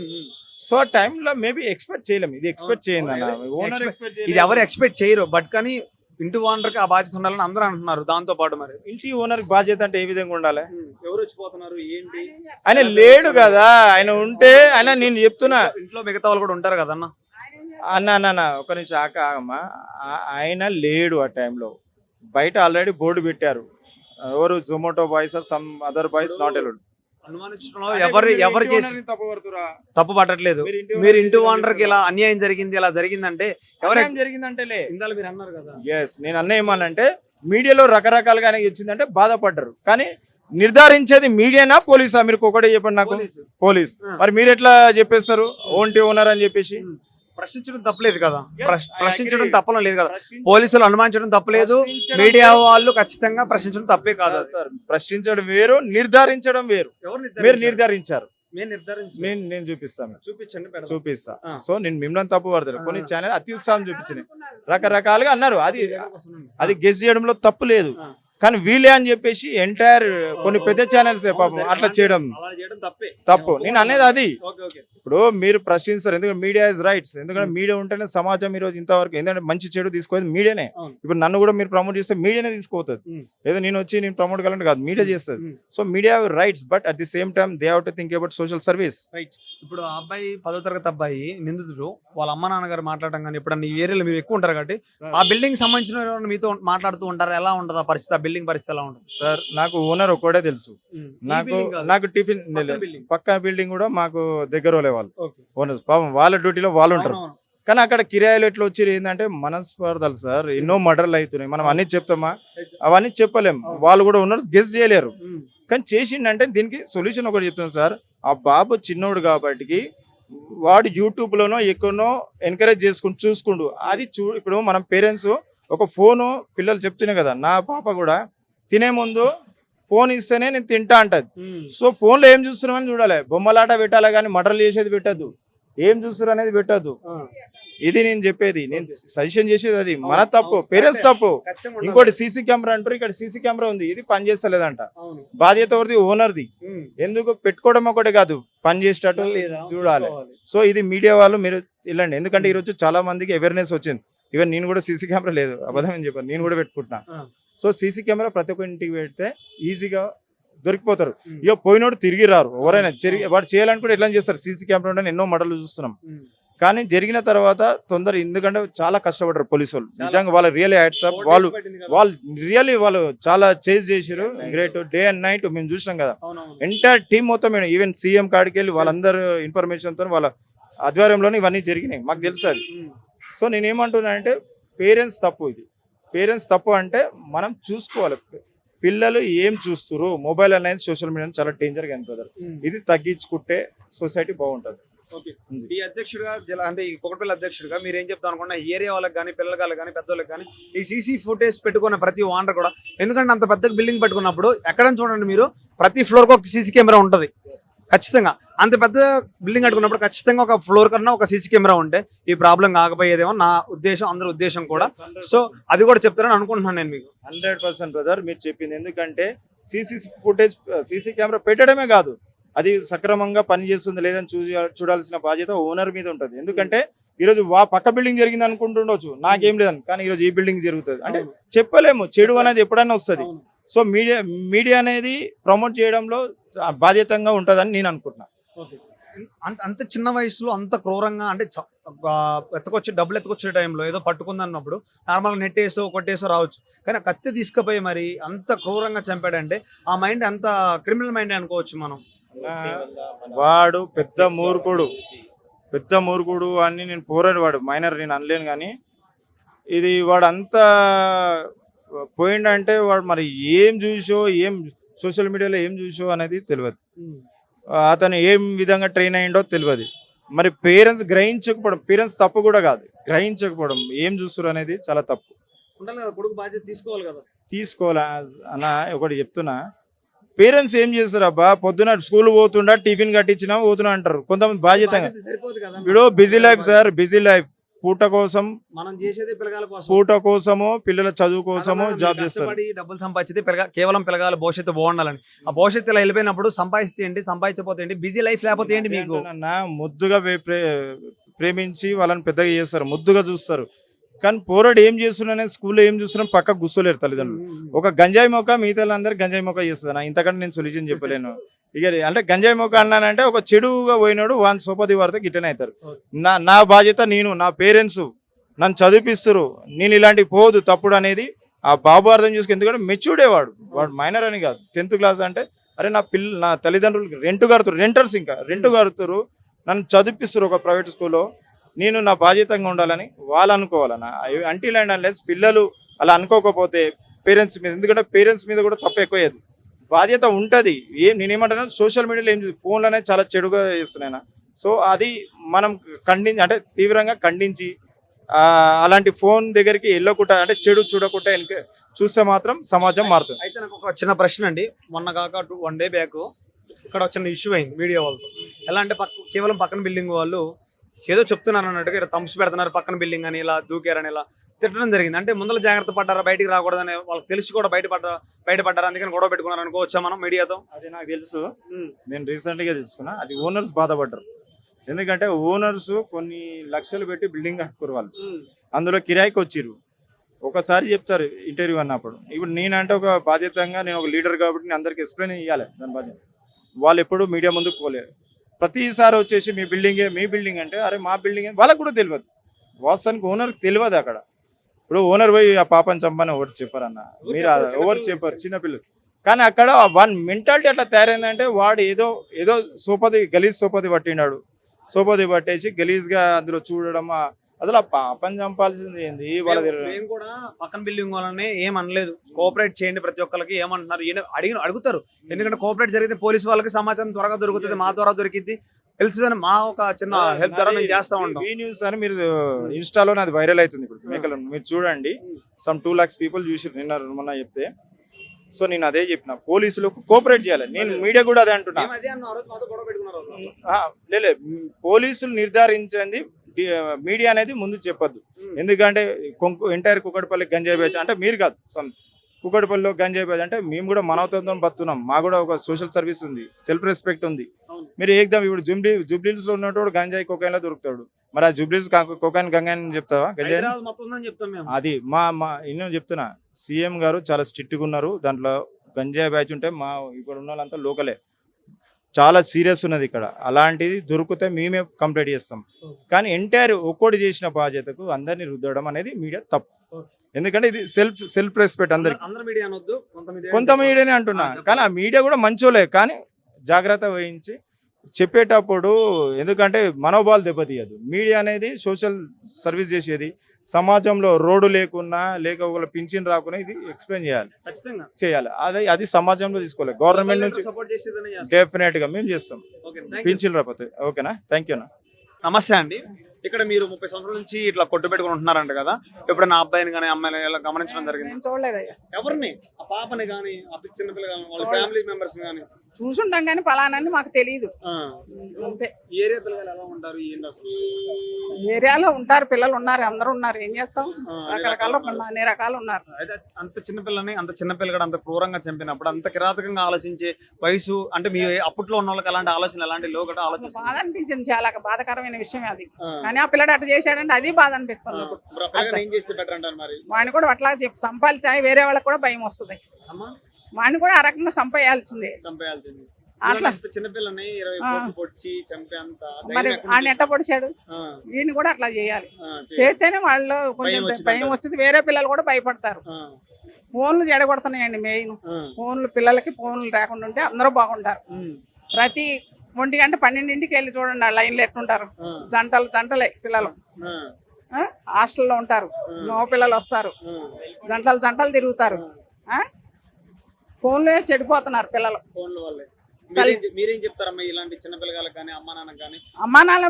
సో ఆ టైంలో మేబీ ఎక్స్పెక్ట్ చేయలేము, ఇది ఎక్స్పెక్ట్ చేయండి అన్న, ఓనర్ ఎక్స్పెక్ట్ ఇది ఎవరు ఎక్స్పెక్ట్ చేయరు. బట్ కానీ ఇంటి ఓనర్కి ఆ బాధ్యత ఉండాలని అందరూ అంటున్నారు. దాంతో పాటు మరి ఇంటి ఓనర్ బాధ్యత అంటే ఏ విధంగా ఉండాలి? ఎవరు వచ్చిపోతున్నారు ఏంటి? ఆయన లేడు కదా, ఆయన ఉంటే ఆయన నేను చెప్తున్నా ఇంట్లో మిగతా వాళ్ళు కూడా ఉంటారు కదన్న. అన్న ఒక నిమిషం ఆగమ్మా, ఆయన లేడు ఆ టైంలో. బయట ఆల్రెడీ బోర్డు పెట్టారు, ఎవరు Zomato boys or some other boys not allowed. అనుమానించడంలో ఎవరు చేసి తప్పు పట్టట్లేదు. మీరు ఇంటి ఓనర్కి ఇలా అన్యాయం జరిగింది, ఇలా జరిగిందంటే ఎవరు జరిగిందంటే ఇందాక మీరు అన్నారు కదా. ఎస్, నేను అన్న ఏమన్నంటే మీడియాలో రకరకాలుగా వచ్చిందంటే బాధపడ్డారు, కానీ నిర్ధారించేది మీడియానా పోలీసా? మీరు ఒకటే చెప్పండి నాకు. పోలీస్. మరి మీరు ఎట్లా చెప్పేస్తారు ఓన్టీ ఓనర్ అని చెప్పేసి? ప్రశ్నించడం తప్పలేదు కదా, ప్రశ్నించడం తప్పడం లేదు కదా, పోలీసులు అనుమానించడం తప్పలేదు, మీడియా వాళ్ళు ఖచ్చితంగా ప్రశ్నించడం తప్పే కాదు సార్. ప్రశ్నించడం వేరు, నిర్ధారించడం వేరు. మీరు నిర్ధారించారు, నేను చూపిస్తాను, చూపిస్తా. సో నేను మిమ్మల్ని తప్పు పడతాను. కొన్ని ఛానల్ అతి ఉత్సాహం చూపించినాయి, రకరకాలుగా అన్నారు, అది గెస్ చేయడంలో తప్పు లేదు. కానీ వీళ్ళే అని చెప్పేసి ఎంటైర్ కొన్ని పెద్ద ఛానల్స్ పాపం అట్లా చేయడం తప్పు. నేను అనేది అది. ఇప్పుడు మీరు ప్రశ్నిస్తారు, ఎందుకంటే మీడియా ఇస్ రైట్స్. ఎందుకంటే మీడియా ఉంటేనే సమాజం ఈ రోజు ఇంతవరకు, ఎందుకంటే మంచి చెడు తీసుకోవాలి మీడియానే. ఇప్పుడు నన్ను కూడా మీరు ప్రమోట్ చేస్తే మీడియానే తీసుకోతుంది, ఏదో నేను వచ్చి నేను ప్రమోట్ కావాలంటే కాదు, మీడియా చేస్తుంది. So media rights, but at the same time they have to think about social service. ఇప్పుడు ఆ అబ్బాయి 10వ తరగతి అబ్బాయి నిందితుడు, వాళ్ళ అమ్మ నాన్నగారు మాట్లాడటం కానీ ఇప్పుడు ఈ ఏరియాలో మీరు ఎక్కువ ఉంటారు కాబట్టి ఆ బిల్డింగ్ సంబంధించిన మీతో మాట్లాడుతూ ఉంటారు, ఎలా ఉంటుంది ఆ పరిస్థితి, ఆ బిల్డింగ్ పరిస్థితి ఎలా ఉంటుంది? సార్ నాకు ఓనర్ ఒక్కడే తెలుసు, నాకు టిఫిన్ పక్క బిల్డింగ్ కూడా మాకు దగ్గర వాళ్ళు ఓనర్స్, పాపం వాళ్ళ డ్యూటీలో వాళ్ళు ఉంటారు. కానీ అక్కడ కిరాయిలు ఎట్లా వచ్చి ఏంటంటే మనస్పర్ధలు సార్, ఎన్నో మర్డర్లు అవుతున్నాయి. మనం అన్ని చెప్తామా? అవన్నీ చెప్పలేం, వాళ్ళు కూడా ఓనర్స్ గెస్ చేయలేరు. కానీ చేసిండంటే దీనికి సొల్యూషన్ ఒకటి చెప్తాను సార్. ఆ బాబు చిన్నోడు కాబట్టి వాడు యూట్యూబ్ లోనో ఎక్కడనో ఎంకరేజ్ చేసుకుని చూసుకుండు. అది ఇప్పుడు మనం పేరెంట్స్ ఒక ఫోను పిల్లలు చెప్తున్నాయి కదా, నా పాప కూడా తినే ముందు ఫోన్ ఇస్తేనే నేను తింటా అంటది. సో ఫోన్లో ఏం చూస్తున్నామని చూడాలి, బొమ్మలాట పెట్టాలి కానీ మర్డర్లు చేసేది పెట్టద్దు, ఏం చూస్తారు అనేది పెట్టద్దు. ఇది నేను చెప్పేది, నేను సజెషన్ చేసేది అది. మన తప్పు, పేరెంట్స్ తప్పు. ఇంకోటి సీసీ కెమెరా అంటారు, ఇక్కడ సీసీ కెమెరా ఉంది, ఇది పని చేస్తలేదంట. బాధ్యత ఎవరిది? ఓనర్ది. ఎందుకు పెట్టుకోవడం ఒకటి కాదు, పని చేసేటట్టు చూడాలి. సో ఇది మీడియా వాళ్ళు మీరు వెళ్ళండి, ఎందుకంటే ఈరోజు చాలా మందికి అవేర్నెస్ వచ్చింది. ఈవెన్ నేను కూడా సీసీ కెమెరా లేదు, అబద్ధం అని చెప్పాను, నేను కూడా పెట్టుకుంటున్నా. సో సీసీ కెమెరా ప్రతి ఒక్క ఇంటికి పెడితే ఈజీగా దొరికిపోతారు. ఇక పోయినోడు తిరిగి రారు, ఎవరైనా వాడు చేయాలనుకుంటే ఎట్లా చేస్తారు? సీసీ కెమెరా ఉంటే ఎన్నో మర్డర్లు చూస్తున్నాం. కానీ జరిగిన తర్వాత తొందర, ఎందుకంటే చాలా కష్టపడ్డారు పోలీసు వాళ్ళు, నిజంగా వాళ్ళ రియల్లీ హ్యాట్స్ ఆఫ్. వాళ్ళు రియల్లీ వాళ్ళు చాలా చేజ్ చేసారు, గ్రేట్. డే అండ్ నైట్ మేము చూసినాం కదా, ఎంటైర్ టీమ్ మొత్తం, ఈవెన్ సీఎం కాడికి వెళ్ళి వాళ్ళందరూ ఇన్ఫర్మేషన్ తో వాళ్ళ ఆధ్వర్యంలోనే ఇవన్నీ జరిగినాయి, మాకు తెలుసు అది. సో నేనేమంటున్నా అంటే పేరెంట్స్ తప్పు, ఇది పేరెంట్స్ తప్పు. అంటే మనం చూసుకోవాలి పిల్లలు ఏం చూస్తున్నారు. మొబైల్ అనేది సోషల్ మీడియా చాలా డేంజర్ గా బ్రదర్, ఇది తగ్గించుకుంటే సొసైటీ బాగుంటది. ఈ అధ్యక్షుడిగా అంటే ఈ కుకట్పల్లి అధ్యక్షుడిగా మీరు ఏం చెప్తాను అనుకున్నా, ఈ ఏరియా వాళ్ళకి కానీ పిల్లలకి కానీ పెద్దోళ్ళకి కానీ ఈ సీసీ ఫుటేజ్ పెట్టుకున్న ప్రతి ఓనర్ కూడా, ఎందుకంటే అంత పెద్ద బిల్డింగ్ పెట్టుకున్నప్పుడు ఎక్కడని చూడండి మీరు, ప్రతి ఫ్లోర్కి ఒక సీసీ కెమెరా ఉంటుంది ఖచ్చితంగా. అంత పెద్ద బిల్డింగ్ కట్టుకున్నప్పుడు ఖచ్చితంగా ఒక ఫ్లోర్ కన్నా ఒక సీసీ కెమెరా ఉంటే ఈ ప్రాబ్లం కాకపోయేదేమో నా ఉద్దేశం, అందరి ఉద్దేశం కూడా. సో అది కూడా చెప్తారని అనుకుంటున్నాను నేను మీకు. 100% బ్రదర్ మీరు చెప్పింది. ఎందుకంటే సీసీ కెమెరా పెట్టడమే కాదు, అది సక్రమంగా పనిచేస్తుంది లేదని చూడాల్సిన బాధ్యత ఓనర్ మీద ఉంటుంది. ఎందుకంటే ఈరోజు పక్క బిల్డింగ్ జరిగింది అనుకుంటుండొచ్చు, నాకేం లేదని, కానీ ఈరోజు ఈ బిల్డింగ్ జరుగుతుంది అంటే చెప్పలేము, చెడు అనేది ఎప్పుడైనా వస్తుంది. సో మీడియా అనేది ప్రమోట్ చేయడంలో బాధ్యతంగా ఉంటుందని నేను అనుకుంటున్నాను. అంత చిన్న వయసులో అంత క్రూరంగా, అంటే డబ్బులు ఎత్తుకొచ్చే టైంలో ఏదో పట్టుకుందన్నప్పుడు నార్మల్గా నెట్టేసో కొట్టేసో రావచ్చు, కానీ కత్తి తీసుకుపోయి మరి అంత క్రూరంగా చంపాడంటే ఆ మైండ్ అంత క్రిమినల్ మైండ్ అనుకోవచ్చు మనం. వాడు పెద్ద మూర్ఖుడు అని నేను పోరాడు, వాడు మైనర్ నేను అనలేను. కానీ ఇది వాడు అంతా పోయిండంటే వాడు మరి ఏం చూసో, ఏం సోషల్ మీడియాలో ఏం చూసో అనేది తెలియదు. అతను ఏం విధంగా ట్రైన్ అయ్యిండో తెలియదు. మరి పేరెంట్స్ గ్రహించకపోవడం, పేరెంట్స్ తప్పు కూడా కాదు, గ్రహించకపోవడం ఏం చూస్తారు అనేది చాలా తప్పు. కొడుకు బాధ్యత తీసుకోవాలి కదా. తీసుకోవాలా అన్న, ఒకటి చెప్తున్నా, పేరెంట్స్ ఏం చేస్తారు అబ్బా, పొద్దున స్కూల్ పోతుండా టిఫిన్ కట్టించినా పోతున్నా అంటారు. కొంతమంది బాధ్యతగా సరిపోదు కదా. ఇప్పుడు busy life sir, busy life. పూట కోసం, మనం చేసేది పిల్లగాల కోసం, పూట కోసము, పిల్లల చదువు కోసము జాబ్ చేస్తారు. డబ్బులు సంపాదించి కేవలం పిల్లగాల భవిష్యత్తు బాగుండాలని. ఆ భవిష్యత్తులో వెళ్ళిపోయినప్పుడు సంపాదిస్తే ఏంటి, సంపాదించకపోతే ఏంటి, బిజీ లైఫ్ లేకపోతే ఏంటి మీకు. ముద్దుగా ప్రేమించి వాళ్ళని పెద్దగా చేస్తారు, ముద్దుగా చూస్తారు. కానీ పోరాడు ఏం చేస్తున్నా, స్కూల్లో ఏం చూస్తున్నా పక్కకు గుర్తులేరు తల్లిదండ్రులు. ఒక గంజాయి మొక్క మిగతా అందరు గంజాయి మొక్క చేస్తున్నా, ఇంతకంటే నేను సొల్యూషన్ చెప్పలేను. ఇక అంటే గంజాయి మొక్క అన్నానంటే ఒక చెడుగా పోయినాడు వాని సోపది వారితో గిట్టనే అవుతారు. నా బాధ్యత నేను, నా పేరెంట్స్ నన్ను చదివిపిస్తారు, నేను ఇలాంటివి పోదు తప్పుడు అనేది ఆ బాబు అర్థం చేసుకుని. ఎందుకంటే మెచ్యూర్డే వాడు మైనర్ అని కాదు. 10th క్లాస్ అంటే అరే నా తల్లిదండ్రులు రెంట్ కడుతారు, నన్ను చదివిపిస్తారు ఒక ప్రైవేట్ స్కూల్లో, నేను నా బాధ్యతంగా ఉండాలని వాళ్ళు అనుకోవాలన్నా. అంటిల్ అండ్ అన్లెస్ పిల్లలు అలా అనుకోకపోతే పేరెంట్స్ మీద, ఎందుకంటే పేరెంట్స్ మీద కూడా తప్పు ఎక్కువయ్యేది, బాధ్యత ఉంటుంది. నేనేమంటాను, సోషల్ మీడియాలో ఏం ఫోన్లోనే చాలా చెడుగా చేస్తున్నాయి. సో అది మనం అంటే తీవ్రంగా ఖండించి అలాంటి ఫోన్ దగ్గరికి వెళ్ళకుండా, అంటే చెడు చూడకుండా చూస్తే మాత్రం సమాజం మారుతుంది. అయితే నాకు ఒక చిన్న ప్రశ్న అండి. మొన్న కాక 1 day బ్యాక్ ఇక్కడ చిన్న ఇష్యూ అయింది మీడియా వాళ్ళతో. ఎలా అంటే కేవలం పక్కన బిల్డింగ్ వాళ్ళు ఏదో చెప్తున్నారు అన్నట్టుగా ఇలా తంప్స్ పెడుతున్నారు, పక్కన బిల్డింగ్ అని ఇలా దూకారని ఇలా తిట్టడం జరిగింది. అంటే ముందర జాగ్రత్త పడ్డారా, బయటికి రాకూడదని వాళ్ళకి తెలిసి కూడా బయటపడ్డారా, అందుకని గొడవ పెట్టుకున్నారు అనుకోవచ్చా మనం మీడియాతో? అది నాకు తెలుసు, నేను రీసెంట్గా తెలుసుకున్నా. అది ఓనర్స్ బాధపడ్డారు. ఎందుకంటే ఓనర్స్ కొన్ని లక్షలు పెట్టి బిల్డింగ్ కట్టుకోరు, వాళ్ళు అందులో కిరాయికి వచ్చిర్రు. ఒకసారి చెప్తారు ఇంటర్వ్యూ అన్నప్పుడు. ఇప్పుడు నేనంటే ఒక బాధ్యతంగా, నేను ఒక లీడర్ కాబట్టి నేను అందరికి ఎక్స్ప్లెయిన్ ఇవ్వాలి దాని బాధ్యత. వాళ్ళు ఎప్పుడు మీడియా ముందుకు పోలేరు. ప్రతిసారి వచ్చేసి మీ బిల్డింగ్ అంటే అరే మా బిల్డింగ్ వాళ్ళకు కూడా తెలియదు, వాస్తవానికి ఓనర్కి తెలియదు. అక్కడ ఇప్పుడు ఓనర్ పోయి ఆ పాపని చంపని ఎవరు చెప్పారన్న, మీరు ఎవరు చెప్పారు, చిన్నపిల్లలు. కానీ అక్కడ వన్ మెంటాలిటీ అట్లా తయారైందంటే వాడు ఏదో గలీజ్ సోపది పట్టినాడు, సోపది పట్టేసి గలీజ్గా అందులో చూడడం. అసలు ఆ పాపని చంపాల్సింది ఏంది? వాళ్ళ మేము కూడా పక్కన బిల్డింగ్ వాళ్ళని ఏమనలేదు, కోఆపరేట్ చేయండి ప్రతి ఒక్కరికి ఏమంటున్నారు అడుగుతారు. ఎందుకంటే కోఆపరేట్ జరిగితే పోలీసు వాళ్ళకి సమాచారం త్వరగా దొరుకుతుంది, మా ద్వారా దొరికింది తెలుస్తుందని మా ఒక చిన్న హెల్ప్ ద్వారా మేము చేస్తా ఉంటాం. ఈ న్యూస్ అని మీరు ఇన్స్టాలో అది వైరల్ అవుతుంది ఇప్పుడు మేకలు, మీరు చూడండి. సమ్ 2 lakhs people చూసి మొన్న చెప్తే. సో నేను అదే చెప్పిన, పోలీసులకు కోఆపరేట్ చేయాలి. నేను మీడియా కూడా అదే అంటున్నా. లేదు, పోలీసులు నిర్ధారించింది మీడియా అనేది ముందు చెప్పొద్దు. ఎందుకంటే ఎంటైర్ కుక్కడపల్లి గంజాయి బ్యాచ్ అంటే మీరు కాదు, కుక్కడపల్లిలో గంజాయి బ్యాచ్ అంటే మేము కూడా మానవత్వంతో బతున్నాం, మా కూడా ఒక సోషల్ సర్వీస్ ఉంది, సెల్ఫ్ రెస్పెక్ట్ ఉంది. మీరు ఏకదం ఇప్పుడు జూబ్లీస్ లో ఉన్నట్టు గంజాయి కొకైన్ లో దొరుకుతాడు, మరి ఆ జూబ్లీస్ కొకైన్ గంగాయి చెప్తావా? గంజాయి అది మా నేను చెప్తున్నా, సీఎం గారు చాలా స్ట్రిక్ట్గా ఉన్నారు. దాంట్లో గంజాయి బ్యాచ్ ఉంటే మా ఇక్కడ ఉన్న వాళ్ళంతా లోకలే, చాలా సీరియస్ ఉన్నది ఇక్కడ. అలాంటిది దొరికితే మేమే కంప్లైంట్ చేస్తాం. కానీ ఎంటైర్ ఒక్కటి చేసిన బాధ్యతకు అందరినీ రుద్దడం అనేది మీడియా తప్పు. ఎందుకంటే ఇది సెల్ఫ్ రెస్పెక్ట్ అందరికి. కొంత మీడియానే అంటున్నా, కానీ ఆ మీడియా కూడా మంచోలే, కానీ జాగ్రత్త వహించి చెప్పేటప్పుడు, ఎందుకంటే మనోభావాలు దెబ్బతీయదు. మీడియా అనేది సోషల్ సర్వీస్ చేసేది, సమాజంలో రోడ్డు లేకున్నా ఒకళ్ళ పింఛన్ రాకున్నా ఇది ఎక్స్ప్లెయిన్ చేయాలి. అది సమాజంలో తీసుకోవాలి. గవర్నమెంట్ నుంచి డెఫినెట్ గా మేము చేస్తాం పింఛన్ రాకపోతే. ఓకేనా, థ్యాంక్ యూ అన్న. నమస్తే అండి. ఇక్కడ మీరు 30 సంవత్సరాల నుంచి ఇట్లా కొట్టు పెట్టుకుని ఉంటున్నారంట కదా, ఎప్పుడైనా అబ్బాయిని కానీ అమ్మాయిని ఇలా గమనించడం జరిగింది? చూడలేదయ్యా ఎవరిని, ఆ పాపని కానీ ఆ చిన్న పిల్లలు కానీ వాళ్ళ ఫ్యామిలీ మెంబర్స్ కానీ చూసుంటాం కానీ ఫలానని మాకు తెలియదు. అంతే. ఏరియా పిల్లలు ఎలా ఉంటారు, ఏంటి అసలు? ఏరియాలో ఉంటారు, పిల్లలు ఉన్నారు, అందరూ ఉన్నారు, ఏం చేస్తాం, రకరకాల అన్ని రకాలు ఉన్నారు. అయితే అంత చిన్నపిల్లని, అంత చిన్నపిల్లగాడు అంత క్రూరంగా చంపినప్పుడు, అంత కిరాతకంగా ఆలోచించే వయసు అంటే మీ అప్పట్లో ఉన్న వాళ్ళకి అలాంటి ఆలోచన, ఎలాంటి లోకట ఆలోచన బాధ అనిపించింది, చాలా బాధాకరమైన విషయం అది. కానీ ఆ పిల్లడు అట్లా చేశాడంటే అది బాధ అనిపిస్తుంది. వాడిని కూడా అట్లా చంపాలి, వేరే వాళ్ళకి కూడా భయం వస్తుంది. వాడిని కూడా ఆ రకంగా చంపేయాల్సిందే. అట్లా చిన్నపిల్లని మరి ఆయన ఎట్ట పొడిచాడు, వీడిని కూడా అట్లా చేయాలి. చేస్తేనే వాళ్ళు కొంచెం భయం వస్తుంది, వేరే పిల్లలు కూడా భయపడతారు. ఫోన్లు చెడగొడుతున్నాయండి మెయిన్. ఫోన్లు పిల్లలకి ఫోన్లు రాకుండా ఉంటే అందరూ బాగుంటారు. ప్రతి 1:00 వెళ్ళి చూడండి ఆ లైన్లో ఎట్లుంటారు. జంటలే పిల్లలు హాస్టల్లో ఉంటారు. మగ పిల్లలు వస్తారు, జంటలు తిరుగుతారు. ఫోన్లే చెడిపోతున్నారు పిల్లలు. ఫోన్ల వల్లే మీరేం చెప్తారమ్మా ఇలాంటి చిన్న పిల్లగాళ్ళకి కానీ అమ్మా నాన్నకి కానీ? అమ్మా నాన్న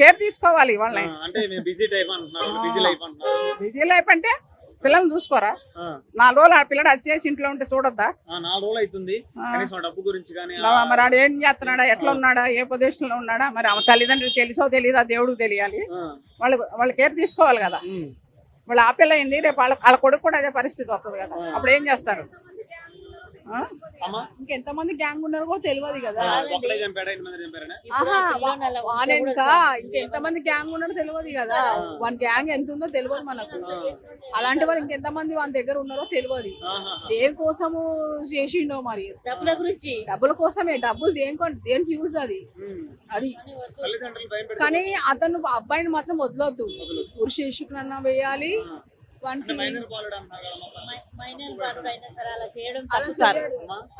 కేర్ తీసుకోవాలి వాళ్ళని. అంటే బిజీ టైప్ అంటున్నారు, బిజీ లైఫ్ అంటున్నారు. బిజీ లైఫ్ అంటే పిల్లల్ని చూసుకోరా? 4 రోజులు ఆ పిల్లడు వచ్చేసి ఇంట్లో ఉంటే చూడొద్దా? 4 రోజులు అవుతుంది. కనీసం డబ్బు గురించి కానీ మరి ఆడు ఏం చేస్తున్నాడా, ఎట్లా ఉన్నాడా, ఏ పొజిషన్ లో ఉన్నాడా, మరి ఆమె తల్లిదండ్రులు తెలుసో తెలియదా దేవుడికి తెలియాలి. వాళ్ళు కేర్ తీసుకోవాలి కదా. వాళ్ళు ఆ పిల్ల అయింది, రేపు వాళ్ళ కొడుకు కూడా అదే పరిస్థితి వస్తుంది కదా. అప్పుడు ఏం చేస్తారు? ఇంకెంతమంది గ్యాంగ్ ఉన్నారో కూడా తెలియదు కదా. ఒకటే చంపాడా, 8 మంది చంపారా? ఇంకెంతమంది గ్యాంగ్ ఉన్నారో తెలియదు కదా. వన్ గ్యాంగ్ ఎంత ఉందో తెలియదు మనకు. అలాంటి వాళ్ళు ఇంకెంతమంది వాళ్ళ దగ్గర ఉన్నారో తెలియదు. దేనికోసము చేసిండో మరి. డబ్బుల కోసమే. డబ్బులు దేనికి యూజ్ అది. కానీ అతను అబ్బాయిని మాత్రం వదలొద్దు. పురుష శిక్షణ వేయాలి.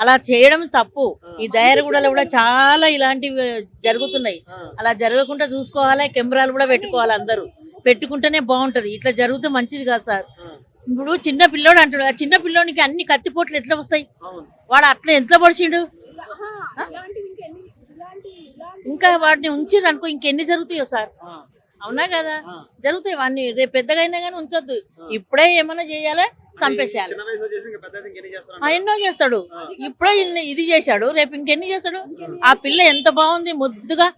అలా చేయడం తప్పు. ఈ దయారగూడలో కూడా చాలా ఇలాంటివి జరుగుతున్నాయి. అలా జరగకుండా చూసుకోవాలి. కెమెరాలు కూడా పెట్టుకోవాలి. అందరూ పెట్టుకుంటేనే బాగుంటది. ఇట్లా జరిగితే మంచిది కాదు సార్. ఇప్పుడు చిన్న పిల్లోడు అంటాడు, ఆ చిన్న పిల్లోనికి అన్ని కత్తిపోట్లు ఎట్లా వస్తాయి? వాడు అట్లా ఎంత పొడిచిండు? ఇంకా వాటిని ఉంచిర్రు అనుకో ఇంకెన్ని జరుగుతాయో సార్. అవునా కదా? జరుగుతాయి అన్ని. రేపు పెద్దగా అయినా కానీ ఉంచొద్దు. ఇప్పుడే ఏమన్నా చేయాలి, చంపేసేయాలి. ఎన్నో చేస్తాడు. ఇప్పుడే ఇది చేశాడు, రేపు ఇంకెన్ని చేస్తాడు? ఆ పిల్ల ఎంత బాగుంది ముద్దుగా.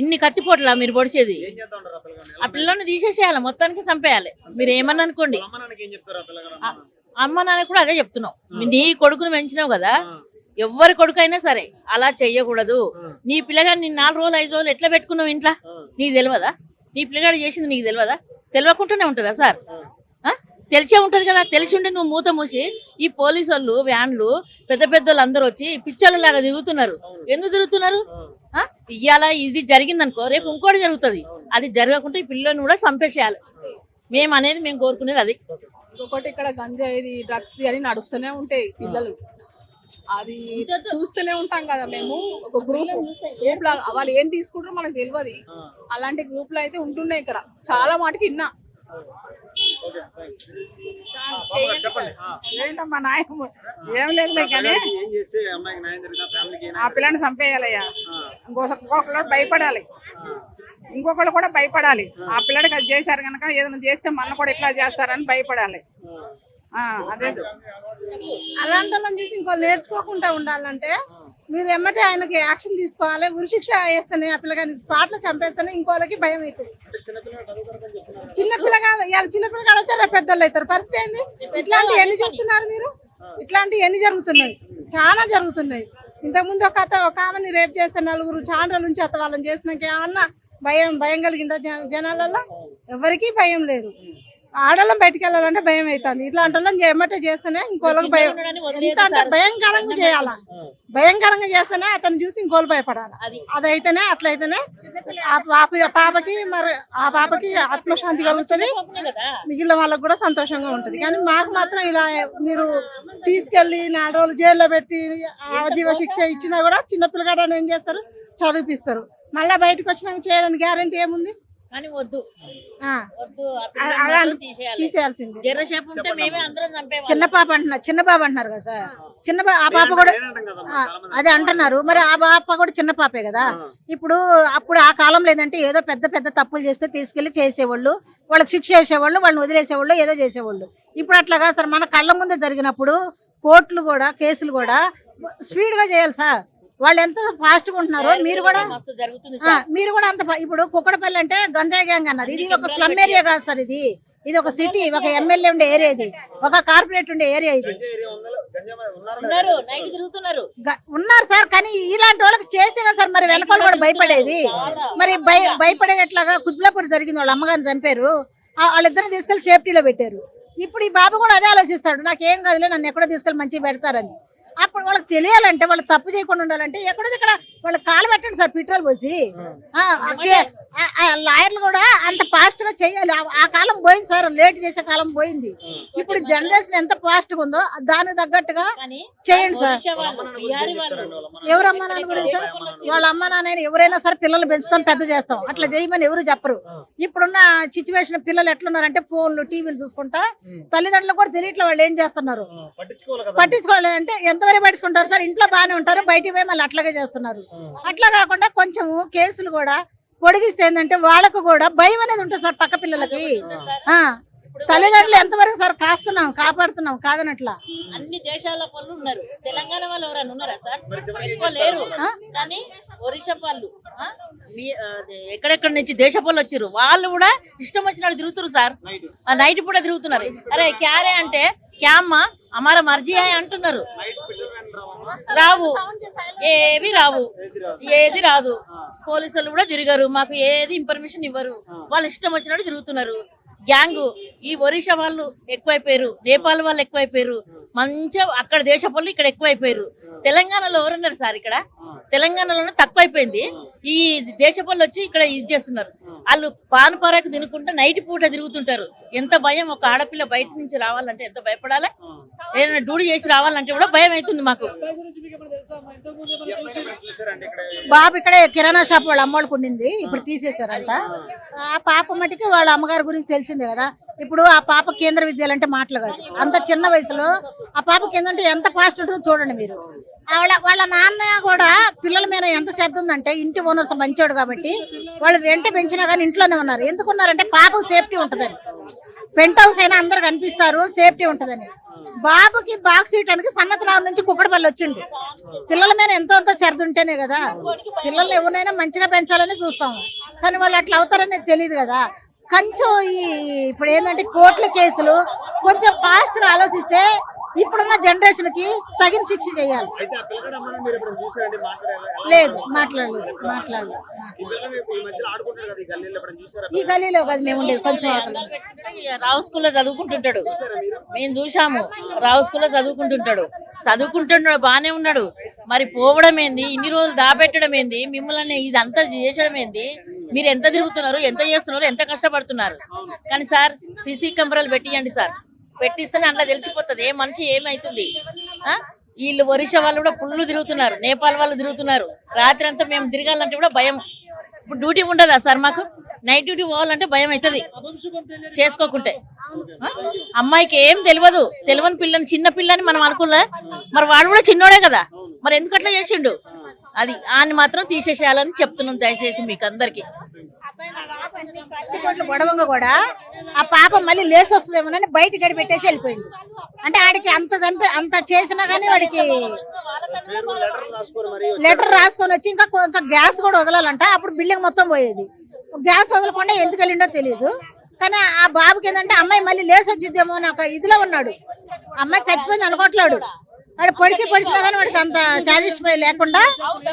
ఇన్ని కత్తిపోట్లా మీరు పొడిచేది? ఆ పిల్లని తీసేసేయాలి, మొత్తానికి చంపేయాలి. మీరు ఏమన్నా అనుకోండి. అమ్మ నాన్న కూడా అదే చెప్తున్నావు. నీ కొడుకును పెంచినావు కదా, ఎవరి కొడుకైనా సరే అలా చెయ్యకూడదు. నీ పిల్లగాడు నీ 4 రోజులు 5 రోజులు ఎట్లా పెట్టుకున్నావు ఇంట్లో? నీకు తెలియదా? నీ పిల్లగాడు చేసింది నీకు తెలియదా? తెలియకుండానే ఉంటుందా సార్? తెలిసే ఉంటది కదా. తెలిసి ఉంటే నువ్వు మూత మూసి ఈ పోలీసు వాళ్ళు వ్యాన్లు పెద్ద పెద్దోళ్ళు అందరూ వచ్చి పిచ్చర్ల లాగా తిరుగుతున్నారు. ఎందుకు తిరుగుతున్నారు? ఇవాళ ఇది జరిగిందనుకో రేపు ఇంకోటి జరుగుతుంది. అది జరగకుండా ఈ పిల్లల్ని కూడా చంపేసేయాలి. మేము కోరుకునేది అది. ఇంకొకటి ఇక్కడ గంజాయి డ్రగ్స్ అని నడుస్తూనే ఉంటాయి పిల్లలు. అది చూస్తూనే ఉంటాం కదా మేము. ఒక గ్రూప్ వాళ్ళు ఏం తీసుకుంటారో మనకు తెలియదు. అలాంటి గ్రూప్ లో అయితే ఉంటున్నాయి ఇక్కడ చాలా మాటకి విన్నా. ఏంటమ్మా నాయం? ఏం లేదు కానీ ఆ పిల్లని చంపేయాలయ్యా. ఇంకొకళ్ళు భయపడాలి, ఇంకొకళ్ళు కూడా భయపడాలి. ఆ పిల్లడికి అది చేశారు కనుక ఏదైనా చేస్తే మన కూడా ఇట్లా చేస్తారని భయపడాలి. అదే అలాంటి వాళ్ళని చూసి ఇంకోళ్ళు నేర్చుకోకుండా ఉండాలంటే మీరు ఎమ్మటే ఆయనకి యాక్షన్ తీసుకోవాలి. ఉరిశిక్ష వేస్తేనే ఆ పిల్లగానికి స్పాట్ లో చంపేస్తేనే ఇంకోళ్ళకి భయం అవుతుంది. చిన్నపిల్లగాడు అయితే రేపు పెద్దోళ్ళు అవుతారు. పరిస్థితి ఏంది? ఇట్లాంటివి ఎన్ని చూస్తున్నారు మీరు? ఇట్లాంటివి ఎన్ని జరుగుతున్నాయి? చాలా జరుగుతున్నాయి. ఇంతకుముందు ఒక ఆమెని రేపు చేస్తే 4 చాండ్రల నుంచి అత్త వాళ్ళని చేసినాక ఏమన్నా భయం కలిగిందా జనాలలో? ఎవరికీ భయం లేదు. ఆడవాళ్ళం బయటికి వెళ్ళాలంటే భయం అవుతుంది. ఇట్లాంటి వాళ్ళని ఏమంటే చేస్తేనే ఇంకోళ్ళకి భయం. ఎంత అంటే భయంకరంగా చేయాలా. భయంకరంగా చేస్తేనే అతను చూసి ఇంకోళ్ళు భయపడాలి. అదైతేనే అట్లయితేనే ఆ పాపకి ఆత్మశాంతి కలుగుతుంది, మిగిలిన వాళ్ళకి కూడా సంతోషంగా ఉంటుంది. కానీ మాకు మాత్రం ఇలా మీరు తీసుకెళ్లి 4 రోజులు జైల్లో పెట్టి ఆజీవ శిక్ష ఇచ్చినా కూడా చిన్నపిల్లగాడని ఏం చేస్తారు? చదివిపిస్తారు. మళ్ళీ బయటకు వచ్చినాక చేయడానికి గ్యారెంటీ ఏముంది? కానీ వద్దు తీసేయాల్సింది. చిన్న పాప అంటున్నారు కదా సార్. ఆ పాప కూడా అదే అంటున్నారు. మరి ఆ పాప కూడా చిన్న పాపే కదా. అప్పుడు ఆ కాలంలో ఏంటంటే ఏదో పెద్ద పెద్ద తప్పులు చేస్తే తీసుకెళ్లి చేసేవాళ్ళు, వాళ్ళకి శిక్ష చేసేవాళ్ళు, వాళ్ళని వదిలేసేవాళ్ళు, ఏదో చేసేవాళ్ళు. ఇప్పుడు అట్లాగా సార్ మన కళ్ళ ముందే జరిగినప్పుడు కోర్టులు కూడా కేసులు కూడా స్పీడ్ గా చేయాలి సార్. వాళ్ళు ఎంత ఫాస్ట్ గా ఉంటున్నారో మీరు కూడా అంత. ఇప్పుడు కుక్కడపల్లి అంటే గంజాయి గ్యాంగ్ అన్నారు. ఇది ఒక స్లమ్ ఏరియా కాదు సార్. ఇది ఒక సిటీ, ఒక ఎమ్మెల్యే ఉండే ఏరియా, ఇది ఒక కార్పొరేట్ ఉండే ఏరియా. ఇది ఉన్నారు సార్. కానీ ఇలాంటి వాళ్ళకి చేస్తే కదా సార్ మరి వెనకాల కూడా భయపడేది. మరి భయపడేది ఎట్లాగా? కుత్బులాపూర్ జరిగింది, వాళ్ళ అమ్మగారిని చంపారు. వాళ్ళిద్దరిని తీసుకెళ్లి సేఫ్టీలో పెట్టారు. ఇప్పుడు ఈ బాబు కూడా అదే ఆలోచిస్తాడు, నాకేం కాదులే, నన్ను ఎక్కడో తీసుకెళ్లి మంచిగా పెడతారని. అప్పుడు వాళ్ళకి తెలియాలంటే, వాళ్ళు తప్పు చేయకుండా ఉండాలంటే ఎక్కడో ఇక్కడ వాళ్ళు కాలు పెట్టండి సార్ పెట్రోల్ పోసి. లాయర్లు కూడా అంత ఫాస్ట్ గా చేయాలి. ఆ కాలం పోయింది సార్, లేట్ చేసే కాలం పోయింది. ఇప్పుడు జనరేషన్ ఎంత ఫాస్ట్ గా ఉందో దానికి తగ్గట్టుగా చేయండి సార్. ఎవరు అమ్మా నాన్న గురించి సార్? వాళ్ళ అమ్మ నాన్న ఎవరైనా సరే పిల్లలు పెంచుతాం, పెద్ద చేస్తాం, అట్లా చేయమని ఎవరు చెప్పరు. ఇప్పుడున్న సిచ్యువేషన్ పిల్లలు ఎట్లున్నారంటే ఫోన్లు టీవీలు చూసుకుంటా, తల్లిదండ్రులు కూడా తెలియట్లే వాళ్ళు ఏం చేస్తున్నారు. పట్టించుకోవాలి అంటే ఎంతవరకు పట్టించుకుంటారు సార్? ఇంట్లో బాగానే ఉంటారు, బయటికి పోయి మళ్ళీ అట్లాగే చేస్తున్నారు. అట్లా కాకుండా కొంచెము కేసులు కూడా పొడిగిస్తే ఏంటంటే వాళ్ళకు కూడా భయం అనేది ఉంటుంది సార్. పక్క పిల్లలకి తల్లిదండ్రులు ఎంతవరకు సార్ కాస్తున్నాం, కాపాడుతున్నాం కాదనట్లా. అన్ని దేశాల వాళ్ళు ఉన్నారు, తెలంగాణ వాళ్ళు ఎవరైనా ఉన్నారా సార్? ఎక్కువ లేరు. కానీ ఒరిస్సా వాళ్ళు ఎక్కడెక్కడ నుంచి దేశ వాళ్ళు వచ్చారు, వాళ్ళు కూడా ఇష్టం వచ్చినట్టు తిరుగుతున్నారు సార్. నైట్ పూట తిరుగుతున్నారు. అరే క్యారే అంటే క్యామ్మా అమారా మర్జీ అంటున్నారు. రావు, ఏది రాదు. పోలీసులు కూడా తిరగరు, మాకు ఏది ఇన్ఫర్మేషన్ ఇవ్వరు. వాళ్ళు ఇష్టం వచ్చినట్టు తిరుగుతున్నారు. గ్యాంగ్ ఈ ఒరిస్సా వాళ్ళు ఎక్కువైపోయారు, నేపాల్ వాళ్ళు ఎక్కువైపోయారు, మంచిగా అక్కడ దేశ వాళ్ళు ఇక్కడ ఎక్కువైపోయారు. తెలంగాణలో ఎవరున్నారు సార్? ఇక్కడ తెలంగాణలోనే తక్కువైపోయింది. ఈ దేశ వాళ్ళు వచ్చి ఇక్కడ ఇది చేస్తున్నారు. వాళ్ళు పాన్ పరాకు తినుకుంటూ నైట్ పూట తిరుగుతుంటారు. ఎంత భయం! ఒక ఆడపిల్ల బయట నుంచి రావాలంటే ఎంత భయపడాలి? ఏదైనా డ్యూటీ చేసి రావాలంటే కూడా భయం అవుతుంది మాకు. బాబు ఇక్కడే కిరాణా షాప్ వాళ్ళ అమ్మోళ్ళకు ఉండింది, ఇప్పుడు తీసేశారంట. ఆ పాప మటుకి వాళ్ళ అమ్మగారి గురించి తెలిసిందే కదా. ఇప్పుడు ఆ పాప కేంద్ర విద్యాలంటే మాటలు కాదు, అంత చిన్న వయసులో ఆ పాప కిందంటే ఎంత ఫాస్ట్ ఉంటుందో చూడండి మీరు. వాళ్ళ నాన్న కూడా పిల్లల మీద ఎంత శ్రద్ధ ఉందంటే, ఇంటి ఓనర్స్ మంచోడు కాబట్టి వాళ్ళు రెంట పెంచినా కానీ ఇంట్లోనే ఉన్నారు. ఎందుకున్నారంటే పాపకు సేఫ్టీ ఉంటుందని. పెంట్ హౌస్ అయినా అందరు కనిపిస్తారు, సేఫ్టీ ఉంటుందని. బాబుకి బాక్స్ ఇవ్వడానికి సన్నతనాల నుంచి కుక్కడపల్లి వచ్చిండు. పిల్లల మీద ఎంతో శ్రద్ధ ఉంటేనే కదా. పిల్లల్ని ఎవరినైనా మంచిగా పెంచాలని చూస్తాము, కానీ వాళ్ళు అట్లా అవుతారని తెలియదు కదా. కొంచెం ఇప్పుడు ఏంటంటే కోర్టుల కేసులు కొంచెం ఫాస్ట్ గా ఆలోచిస్తే ఇప్పుడున్న జనరేషన్ కి తగిన శిక్ష చేయాలి. లేదు, మాట్లాడలేదు. ఈ గల్లీలో కదా మేము ఉండేది, కొంచెం రావు స్కూల్లో చదువుకుంటుంటాడు. మేము చూసాము, రావు స్కూల్లో చదువుకుంటున్నాడు బానే ఉన్నాడు. మరి పోవడం ఏంది? ఇన్ని రోజులు దాపెట్టడం ఏంది? మిమ్మల్ని ఇదంతా చేసడం ఏంది? మీరు ఎంత తిరుగుతున్నారు, ఎంత చేస్తున్నారు, ఎంత కష్టపడుతున్నారు? కానీ సార్ సీసీ కెమెరాలు పెట్టియండి సార్, పెట్టిస్తేనే అట్లా తెలిసిపోతుంది ఏ మనిషి ఏమైతుంది. వీళ్ళు ఒరిస్సా వాళ్ళు కూడా పుల్లు తిరుగుతున్నారు, నేపాల్ వాళ్ళు తిరుగుతున్నారు. రాత్రి అంతా మేము తిరగాలంటే కూడా భయం. ఇప్పుడు డ్యూటీ ఉండదా సార్? మాకు నైట్ డ్యూటీ పోవాలంటే భయం అవుతుంది చేసుకోకుంటే. అమ్మాయికి ఏం తెలియని పిల్లని, చిన్న పిల్లని మనం అనుకున్నా. మరి వాడు కూడా చిన్నోడే కదా, మరి ఎందుకు అట్లా చేసిండు? అది ఆయన మాత్రం తీసేసేయాలని చెప్తున్నాం దయచేసి మీకు అందరికి. గొడవంగా కూడా ఆ పాప మళ్ళీ లేసి వస్తుందేమోనని బయట గడి పెట్టేసి వెళ్ళిపోయింది. అంటే ఆడికి అంత చేసినా గానీ వాడికి లెటర్ రాసుకొని వచ్చి ఇంకా గ్యాస్ కూడా వదలాలంట. అప్పుడు బిల్డింగ్ మొత్తం పోయేది. గ్యాస్ వదలకుండా ఎందుకు వెళ్ళిండో తెలియదు. కానీ ఆ బాబుకి ఏంటంటే అమ్మాయి మళ్ళీ లేసి వచ్చిద్దేమో అని ఒక ఇదిలో ఉన్నాడు. అమ్మాయి చచ్చిపోయింది అనుకోవట్లేడు. వాడు పొడిచినా కానీ వాడికి అంత సాటిస్ఫై లేకుండా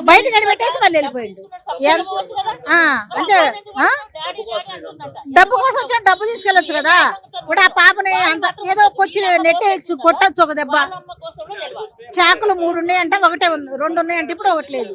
బయట కనిపెట్టేసి మళ్ళీ వెళ్ళిపోయింది. అంతే, డబ్బు కోసం వచ్చిన డబ్బు తీసుకెళ్ళొచ్చు కదా. ఇప్పుడు ఆ పాపని అంత ఏదో కొచ్చి నెట్టేయచ్చు, కొట్టచ్చు ఒక దెబ్బ. చాకులు 3 ఉన్నాయంటే ఒకటే ఉంది, 2 ఉన్నాయంటే ఇప్పుడు ఒకటి లేదు.